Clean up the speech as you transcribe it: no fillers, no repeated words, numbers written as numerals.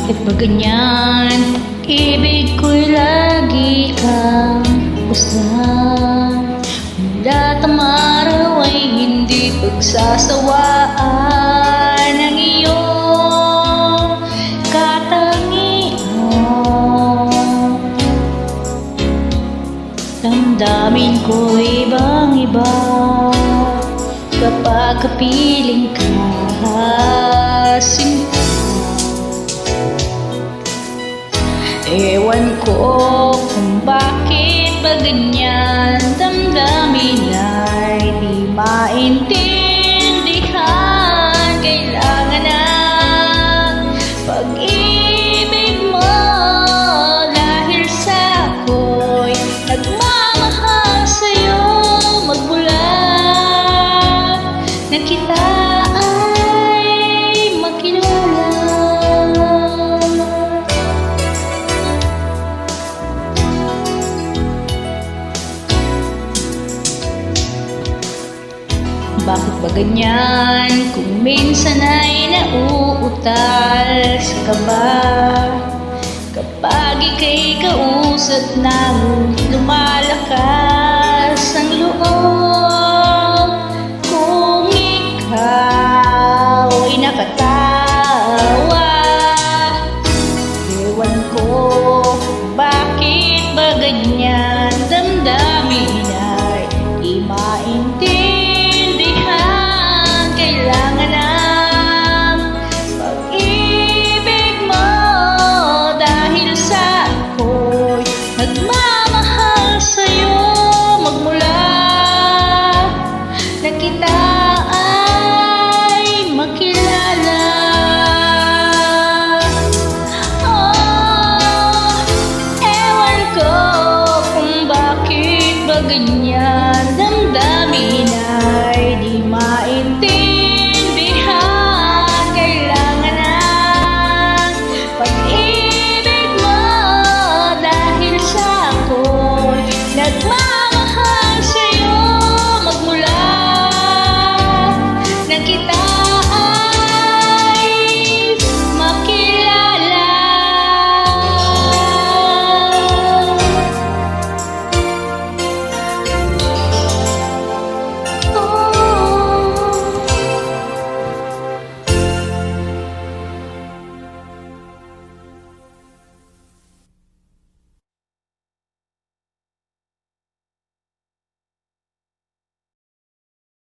Bakit ba ganyan? Ibig ko'y lagi kang usap. Mula tamaraw ay hindi pagsasawaan ang iyong katangian. Damdamin ko'y ibang-iba kapag kapiling ka, sinta. Ewan ko kung bakit ba ganyan, damdamin ay di maintindihan. Kailangan ng pag-ibig mo dahil sa ako'y nagmamahal sa'yo magmula na kita ay makilala. Bakit ba ganyan? Kung minsan ay nauutal sa kaba, kapag ika'y kausap na lumalakas ang loob.